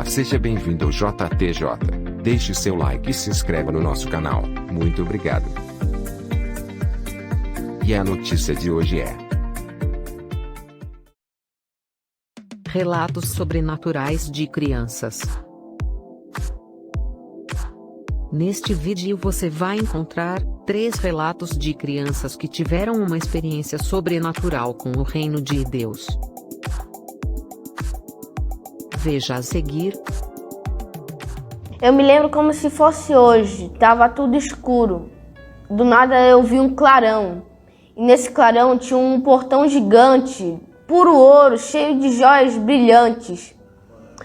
Olá, seja bem-vindo ao JTJ. Deixe seu like e se inscreva no nosso canal. Muito obrigado. E a notícia de hoje é: Relatos sobrenaturais de crianças. Neste vídeo você vai encontrar 3 relatos de crianças que tiveram uma experiência sobrenatural com o reino de Deus. Veja a seguir. Eu me lembro como se fosse hoje, tava tudo escuro. Do nada eu vi um clarão. E nesse clarão tinha um portão gigante, puro ouro, cheio de joias brilhantes.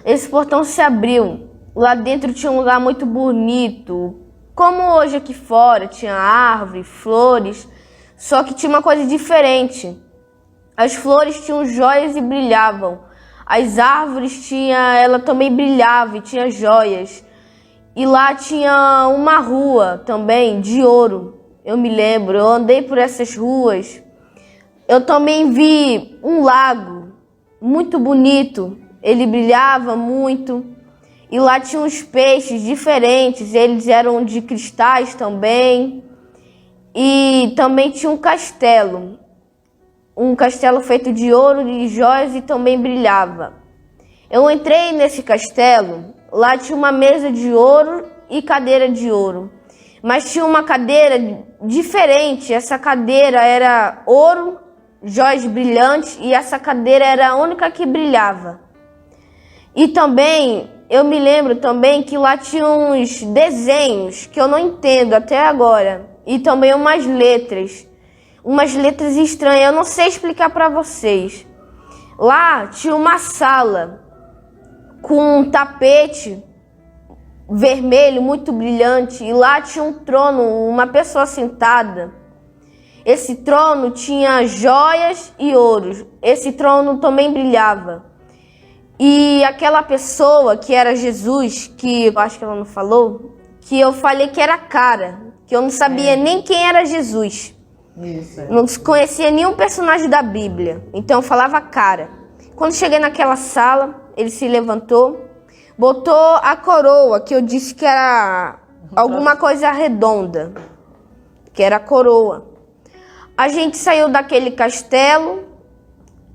Esse portão se abriu. Lá dentro tinha um lugar muito bonito. Como hoje aqui fora, tinha árvore, flores. Só que tinha uma coisa diferente. As flores tinham joias e brilhavam. As árvores ela também brilhava e tinha joias. E lá tinha uma rua também de ouro. Eu me lembro, eu andei por essas ruas. Eu também vi um lago muito bonito. Ele brilhava muito. E lá tinha uns peixes diferentes. Eles eram de cristais também. E também tinha um castelo. Um castelo feito de ouro, de joias e também brilhava. Eu entrei nesse castelo. Lá tinha uma mesa de ouro e cadeira de ouro. Mas tinha uma cadeira diferente. Essa cadeira era ouro, joias brilhantes, e essa cadeira era a única que brilhava. E também, eu me lembro também que lá tinha uns desenhos que eu não entendo até agora. E também umas letras estranhas, eu não sei explicar para vocês. Lá tinha uma sala com um tapete vermelho muito brilhante, e lá tinha um trono, uma pessoa sentada. Esse trono tinha joias e ouros. Esse trono também brilhava. E aquela pessoa que era Jesus, que eu acho que ela não falou, que eu falei que era cara, que eu não sabia nem quem era Jesus. Isso. Não conhecia nenhum personagem da Bíblia, então eu falava cara. Quando cheguei naquela sala, ele se levantou, botou a coroa, que eu disse que era alguma coisa redonda, que era a coroa. A gente saiu daquele castelo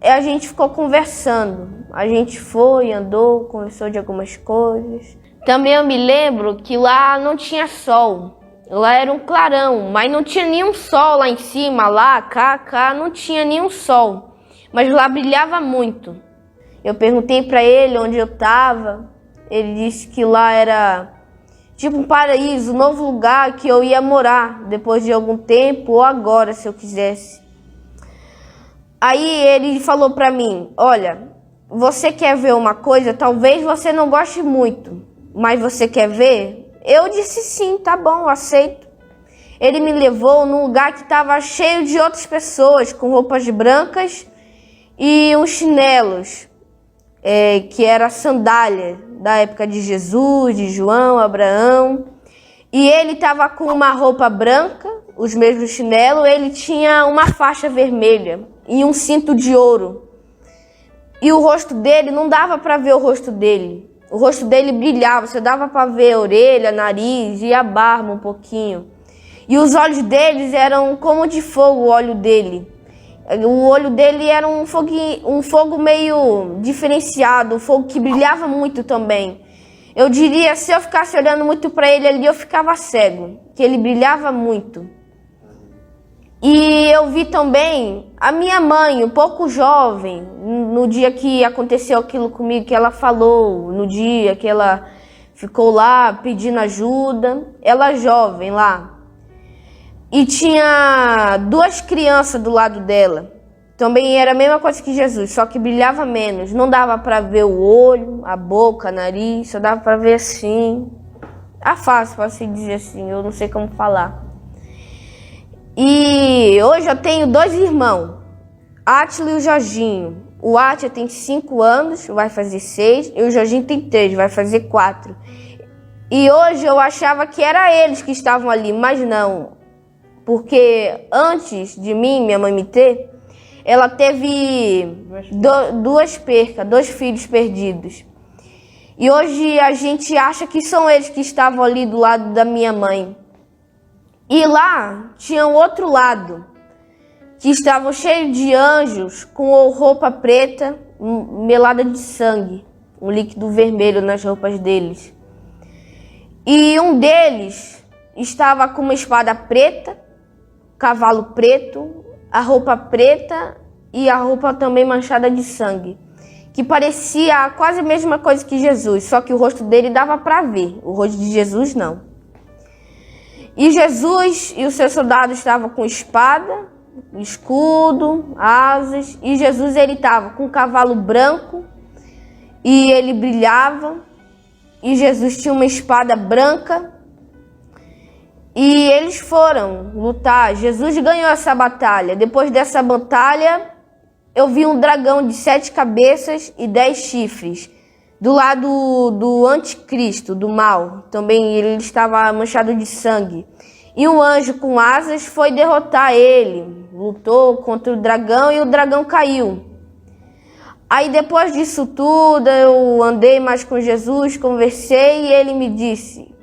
e a gente ficou conversando. A gente foi, andou, conversou de algumas coisas. Também eu me lembro que lá não tinha sol. Lá era um clarão, mas não tinha nenhum sol lá em cima, lá, cá, não tinha nenhum sol. Mas lá brilhava muito. Eu perguntei para ele onde eu estava. Ele disse que lá era tipo um paraíso, um novo lugar que eu ia morar depois de algum tempo ou agora, se eu quisesse. Aí ele falou para mim: olha, você quer ver uma coisa? Talvez você não goste muito, mas você quer ver? Eu disse sim, tá bom, aceito. Ele me levou num lugar que estava cheio de outras pessoas, com roupas brancas e uns chinelos, que era sandália da época de Jesus, de João, Abraão. E ele estava com uma roupa branca, os mesmos chinelos, ele tinha uma faixa vermelha e um cinto de ouro. E o rosto dele, não dava para ver o rosto dele. O rosto dele brilhava, você dava para ver a orelha, nariz e a barba um pouquinho. E os olhos deles eram como de fogo, o olho dele. O olho dele era um fogo meio diferenciado, um fogo que brilhava muito também. Eu diria, se eu ficasse olhando muito para ele ali, eu ficava cego, que ele brilhava muito. E eu vi também a minha mãe, um pouco jovem, no dia que aconteceu aquilo comigo, que ela falou, no dia que ela ficou lá pedindo ajuda, ela jovem lá. E tinha 2 crianças do lado dela. Também era a mesma coisa que Jesus, só que brilhava menos. Não dava para ver o olho, a boca, o nariz, só dava para ver assim. A face, para se dizer assim, eu não sei como falar. E hoje eu tenho 2 irmãos, Átila e o Jorginho. O Átila tem 5 anos, vai fazer 6, e o Jorginho tem 3, vai fazer 4. E hoje eu achava que era eles que estavam ali, mas não. Porque antes de mim, minha mãe me ter, ela teve 2 percas, 2 filhos perdidos. E hoje a gente acha que são eles que estavam ali do lado da minha mãe. E lá tinha um outro lado, que estavam cheios de anjos com roupa preta melada de sangue, um líquido vermelho nas roupas deles. E um deles estava com uma espada preta, cavalo preto, a roupa preta e a roupa também manchada de sangue, que parecia quase a mesma coisa que Jesus, só que o rosto dele dava para ver, o rosto de Jesus não. E Jesus e os seus soldados estavam com espada, escudo, asas, e Jesus ele estava com um cavalo branco e ele brilhava, e Jesus tinha uma espada branca e eles foram lutar. Jesus ganhou essa batalha. Depois dessa batalha eu vi um dragão de 7 cabeças e 10 chifres do lado do anticristo, do mal. Também ele estava manchado de sangue. E um anjo com asas foi derrotar ele, lutou contra o dragão e o dragão caiu. Aí depois disso tudo eu andei mais com Jesus, conversei e ele me disse: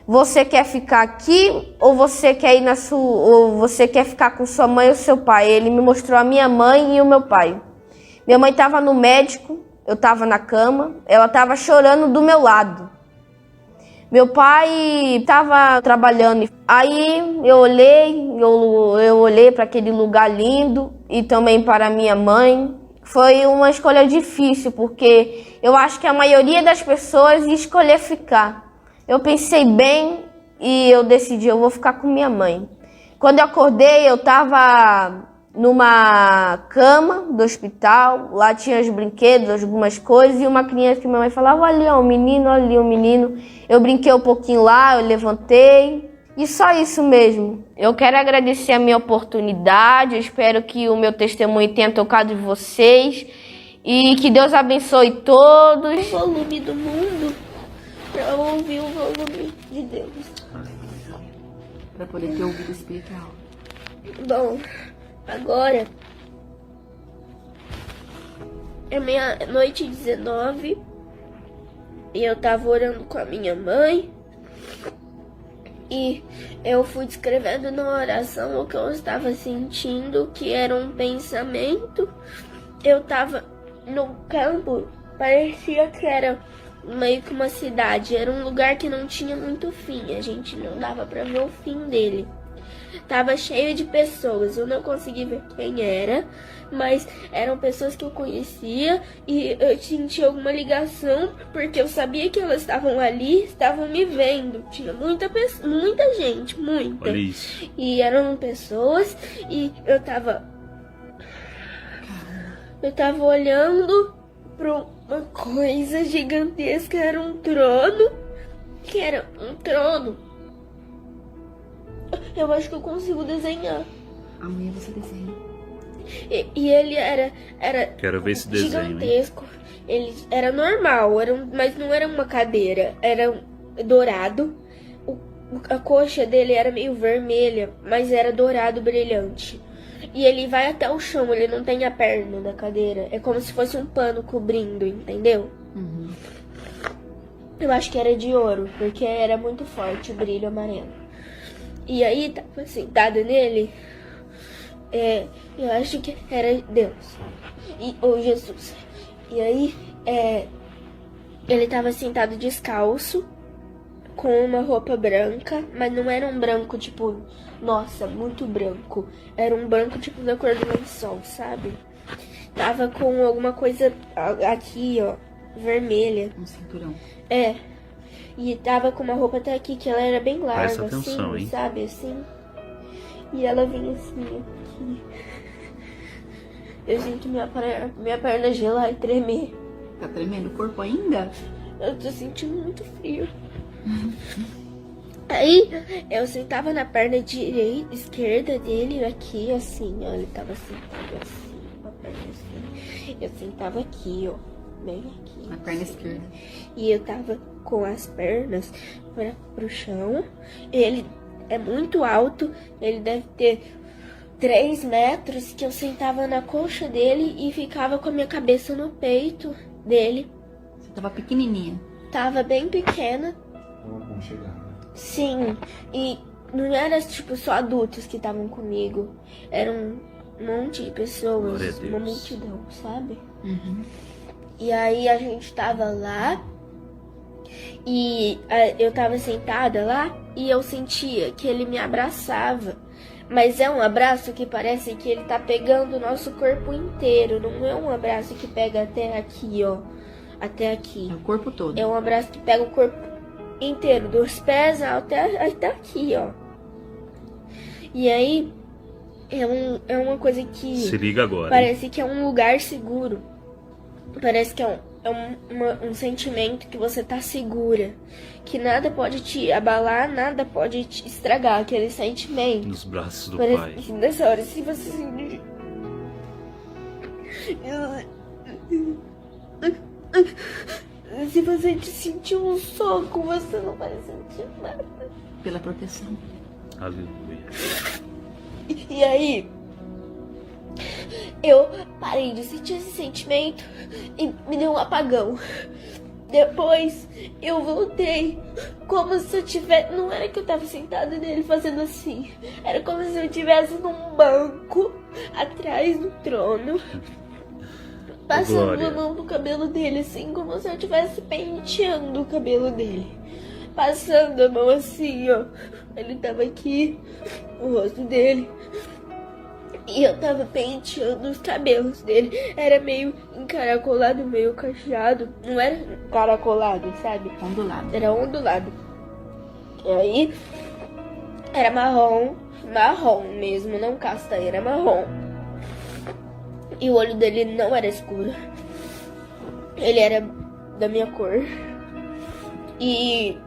você quer ficar aqui ou você quer ir ou você quer ficar com sua mãe ou seu pai? Ele me mostrou a minha mãe e o meu pai. Minha mãe estava no médico, eu estava na cama, ela estava chorando do meu lado. Meu pai estava trabalhando. Aí eu olhei para aquele lugar lindo e também para minha mãe. Foi uma escolha difícil, porque eu acho que a maioria das pessoas ia escolher ficar. Eu pensei bem e eu decidi, eu vou ficar com minha mãe. Quando eu acordei, eu estava numa cama do hospital, lá tinha os brinquedos, algumas coisas, e uma criança que minha mãe falava, ali ó, um menino, ali um menino. Eu brinquei um pouquinho lá, eu levantei, e só isso mesmo. Eu quero agradecer a minha oportunidade, eu espero que o meu testemunho tenha tocado em vocês, e que Deus abençoe todos. O volume do mundo, para ouvir o volume de Deus. Para poder ter ouvido espiritual. Bom, agora é meia-noite 19 e eu tava orando com a minha mãe e eu fui descrevendo na oração o que eu estava sentindo, que era um pensamento. Eu tava no campo, parecia que era meio que uma cidade, era um lugar que não tinha muito fim, a gente não dava pra ver o fim dele. Tava cheio de pessoas, eu não consegui ver quem era, mas eram pessoas que eu conhecia e eu senti alguma ligação, porque eu sabia que elas estavam ali, estavam me vendo. Tinha muita gente, muita. Olha isso. E eram pessoas e eu tava olhando para uma coisa gigantesca, era um trono, que era um trono. Eu acho que eu consigo desenhar. Amanhã você desenha. E ele era Quero ver esse desenho, gigantesco. Ele era normal, mas não era uma cadeira. Era dourado. A coxa dele era meio vermelha, mas era dourado brilhante. E ele vai até o chão, ele não tem a perna da cadeira. É como se fosse um pano cobrindo, entendeu? Uhum. Eu acho que era de ouro, porque era muito forte o brilho amarelo. E aí, tava sentado nele, eu acho que era Deus, ou Jesus. E aí, ele tava sentado descalço, com uma roupa branca, mas não era um branco tipo, nossa, muito branco. Era um branco tipo da cor do lençol, sabe? Tava com alguma coisa aqui, ó, vermelha. Um cinturão. E tava com uma roupa até aqui, que ela era bem larga, Presta atenção, assim, hein? sabe, assim. E ela vinha assim, aqui. Eu sinto minha perna gelar e tremer. Tá tremendo o corpo ainda? Eu tô sentindo muito frio. Aí, eu sentava na perna esquerda dele, aqui, assim, ó. Ele tava sentado assim, com a perna assim. Eu sentava aqui, ó, bem aqui. Na perna esquerda. E eu tava com as pernas pro chão. Ele é muito alto, ele deve ter 3 metros, que eu sentava na coxa dele e ficava com a minha cabeça no peito dele. Você tava pequenininha. tava bem pequena. Aconchegada. Sim, e não era tipo só adultos que estavam comigo. Era um monte de pessoas, Glória a Deus. uma multidão, sabe? Uhum. E aí a gente tava lá e eu tava sentada lá e eu sentia que ele me abraçava. Mas é um abraço que parece que ele tá pegando o nosso corpo inteiro. Não é um abraço que pega até aqui, ó. Até aqui. É o corpo todo. É um abraço que pega o corpo inteiro, dos pés até aqui, ó. E aí é uma coisa que Se liga agora. Hein? parece que é um lugar seguro. Parece que é um sentimento que você tá segura. Que nada pode te abalar, nada pode te estragar aquele sentimento. Nos braços do Parece pai. que nessa hora, se você sentir. Se você te sentir um soco, você não vai sentir nada. Pela proteção. Aleluia. E aí, eu parei de sentir esse sentimento e me deu um apagão. Depois eu voltei, como se eu tivesse. Não era que eu tava sentada nele fazendo assim. Era como se eu estivesse num banco atrás do trono, passando Glória. a mão no cabelo dele, assim, como se eu estivesse penteando o cabelo dele. Passando a mão assim, ó. Ele tava aqui, o rosto dele. E eu tava penteando os cabelos dele. Era meio encaracolado, meio cacheado. Não era encaracolado, sabe? Ondulado. Era ondulado. E aí, era marrom. Marrom mesmo, não castanho, era marrom. E o olho dele não era escuro. Ele era da minha cor. E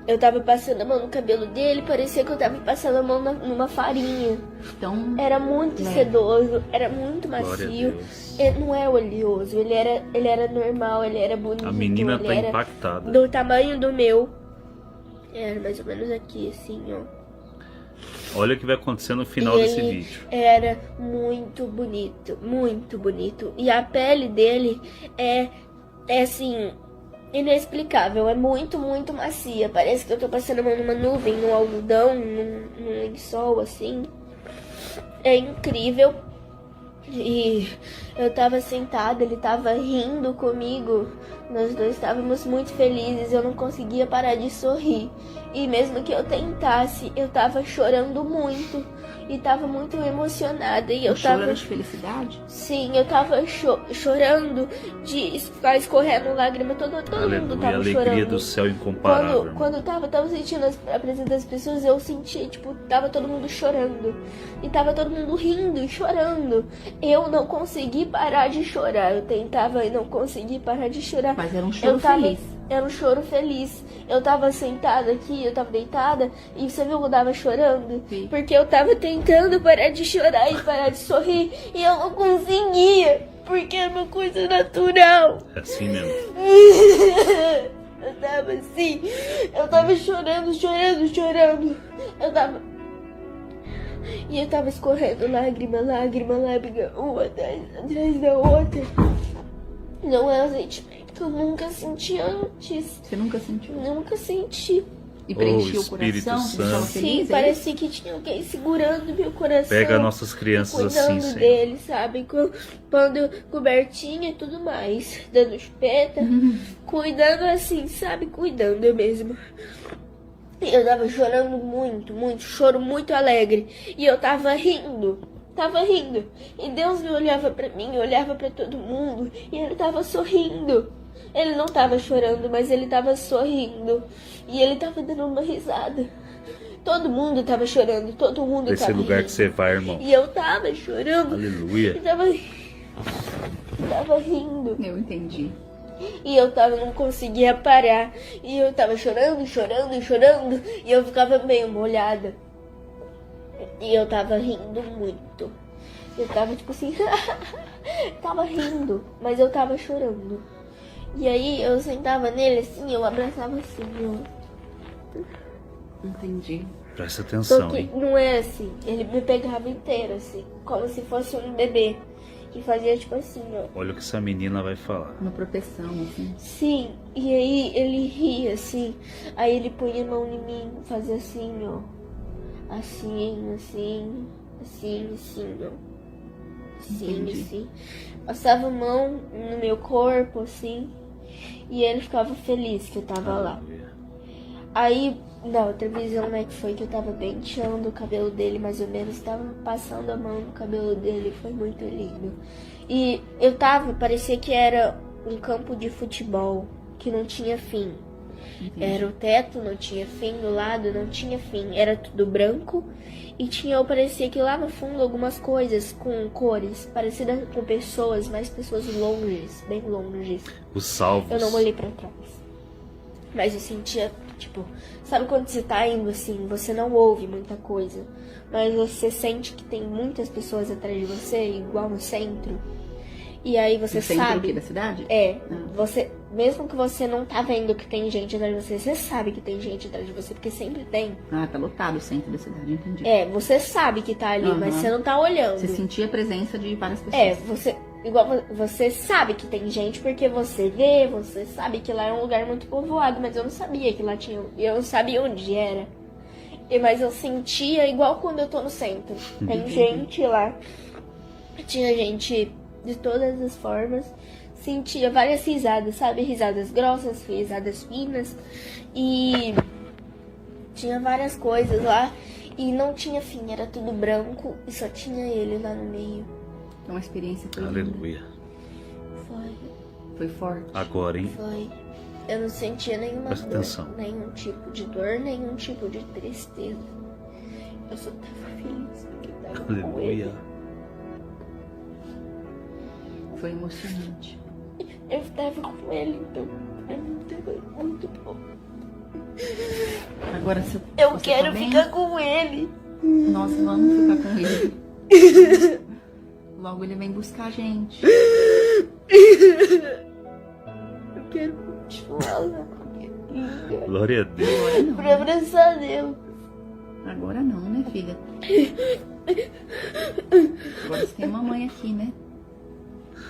eu tava passando a mão no cabelo dele, parecia que eu tava passando a mão numa farinha. Então, Era muito Leve. sedoso, era muito Glória a macio. Deus. Ele não é oleoso, ele era normal, ele era bonito. A menina ele tá era impactada. do tamanho do meu. Era mais ou menos aqui, assim, ó. Olha o que vai acontecer no final E desse ele vídeo. era muito bonito, muito bonito. E a pele dele é assim, inexplicável, é muito, muito macia. Parece que eu tô passando a mão numa nuvem, num algodão, num lençol, assim. É incrível. E eu tava sentada, ele tava rindo comigo. Nós dois estávamos muito felizes, eu não conseguia parar de sorrir. E mesmo que eu tentasse, eu tava chorando muito. E tava muito emocionada. E eu o choro tava. era de felicidade? Sim, eu tava chorando de ficar escorrendo lágrima. Todo mundo Aleluia. A tava alegria chorando. do céu incomparável. irmão. Quando eu tava sentindo a presença das pessoas, eu senti, tipo, tava todo mundo chorando. E tava todo mundo rindo e chorando. Eu não consegui parar de chorar. Eu tentava e não consegui parar de chorar. Mas era um choro Eu tava- feliz. Era um choro feliz. Eu tava sentada aqui, eu tava deitada, e você viu que eu tava chorando? Sim. Porque eu tava tentando parar de chorar e parar de sorrir, e eu não conseguia. Porque é uma coisa natural. É assim mesmo. Eu tava assim, eu tava chorando. Eu tava. E eu tava escorrendo lágrima, uma atrás da outra. Não é um sentimento que eu nunca senti antes. Você nunca sentiu? Nunca senti. E preencheu o Espírito coração? Você estava Santo. feliz? Sim, é isso? parecia que tinha alguém segurando meu coração. Pega nossas crianças cuidando assim, Senhor. dele, sabe? Pondo cobertinha e tudo mais. Dando chupeta. Cuidando assim, sabe? Cuidando mesmo. E eu tava chorando muito, muito. Choro muito alegre. E eu tava rindo. E Deus me olhava pra mim, olhava pra todo mundo. E ele tava sorrindo. Ele não tava chorando, mas ele tava sorrindo. E ele tava dando uma risada. Todo mundo tava chorando, todo mundo Esse tava lugar rindo. que você vai, irmão. E eu tava chorando. Aleluia. E tava rindo. Eu entendi. E eu não conseguia parar. E eu tava chorando. E eu ficava meio molhada. E eu tava rindo muito. Eu tava tipo assim. Tava rindo, mas eu tava chorando. E aí eu sentava nele assim, eu abraçava assim, ó. Entendi. Presta Só atenção, que hein? não é assim. Ele me pegava inteiro, assim, como se fosse um bebê. e fazia tipo assim, ó. Olha o que essa menina vai falar. Uma proteção, assim. Sim, e aí ele ria assim, aí ele punha a mão em mim, fazia assim, ó. Assim, assim, assim, assim, ó. Assim, Entendi. assim. Passava a mão no meu corpo, assim, e ele ficava feliz que eu tava lá. Aleluia. Aí, na outra visão, né, que foi que eu tava penteando o cabelo dele, mais ou menos, tava passando a mão no cabelo dele, foi muito lindo. E eu parecia que era um campo de futebol, que não tinha fim. Era o teto, não tinha fim, do lado não tinha fim, era tudo branco. E parecia que lá no fundo algumas coisas com cores, parecidas com pessoas, mas pessoas longes, bem longes. Os salvos. Eu não olhei pra trás. Mas eu sentia, tipo, sabe quando você tá indo assim, você não ouve muita coisa, mas você sente que tem muitas pessoas atrás de você, igual no centro. E aí você No centro sabe. o quê? Da cidade? É, Ah. você, mesmo que você não tá vendo que tem gente atrás de você, você sabe que tem gente atrás de você, porque sempre tem. Ah, tá lotado o centro da cidade, entendi. É, você sabe que tá ali, mas Aham. você não tá olhando. Você sentia a presença de várias pessoas. É, você sabe que tem gente porque você vê, você sabe que lá é um lugar muito povoado, mas eu não sabia que lá tinha, eu não sabia onde era. Mas eu sentia igual quando eu tô no centro. Tem gente lá. Tinha gente de todas as formas. Sentia várias risadas, sabe? Risadas grossas, risadas finas. E tinha várias coisas lá. E não tinha fim, era tudo branco e só tinha ele lá no meio. Então a experiência foi linda. Aleluia. Foi forte. Agora, hein? Foi. Eu não sentia nenhuma Presta dor, atenção. nenhum tipo de dor, nenhum tipo de tristeza. Eu só tava feliz porque tava com ele. Aleluia. Foi emocionante. Eu tava com ele, então pra mim tava muito bom. Agora se Eu você quero tá bem, ficar com ele. nós vamos ficar com ele. Logo ele vem buscar a gente. Eu quero continuar lá com ele. Glória a Deus. Agora não. Pra abraçar Deus. Agora não, né, filha? Agora você tem a mamãe aqui, né?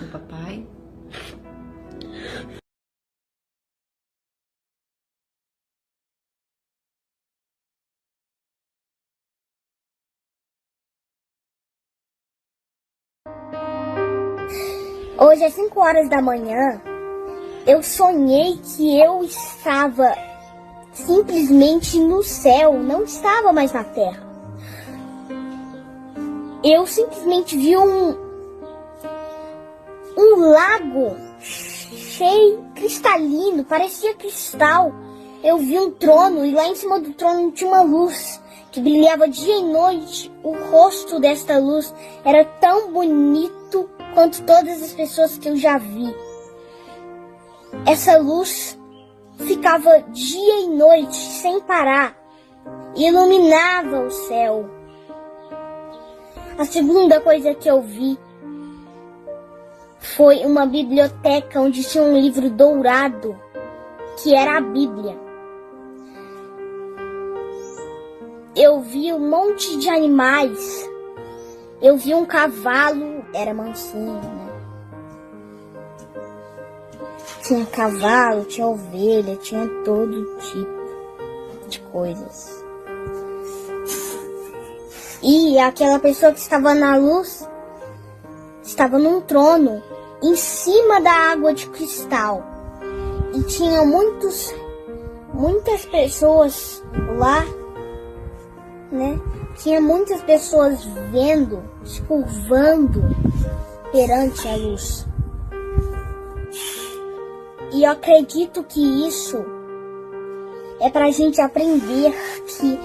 O papai. Hoje, às 5 horas da manhã, eu sonhei que eu estava simplesmente no céu, não estava mais na terra. Eu simplesmente vi um lago cheio, cristalino, parecia cristal. Eu vi um trono e lá em cima do trono tinha uma luz que brilhava dia e noite. O rosto desta luz era tão bonito quanto todas as pessoas que eu já vi. Essa luz ficava dia e noite sem parar, iluminava o céu. A segunda coisa que eu vi foi uma biblioteca onde tinha um livro dourado, que era a Bíblia. Eu vi um monte de animais. Eu vi um cavalo, era mansinho, né? Tinha cavalo, tinha ovelha, tinha todo tipo de coisas. E aquela pessoa que estava na luz estava num trono em cima da água de cristal. E tinha muitas pessoas lá, né? Tinha muitas pessoas vendo, se curvando perante a luz. E eu acredito que isso é pra gente aprender que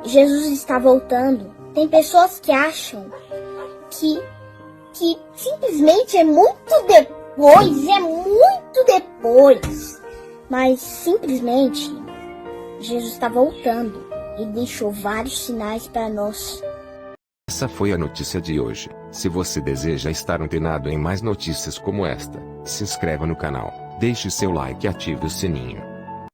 Jesus está voltando. Tem pessoas que acham que simplesmente é muito depois. Mas simplesmente Jesus está voltando e deixou vários sinais para nós. Essa foi a notícia de hoje. Se você deseja estar antenado em mais notícias como esta, se inscreva no canal, deixe seu like e ative o sininho.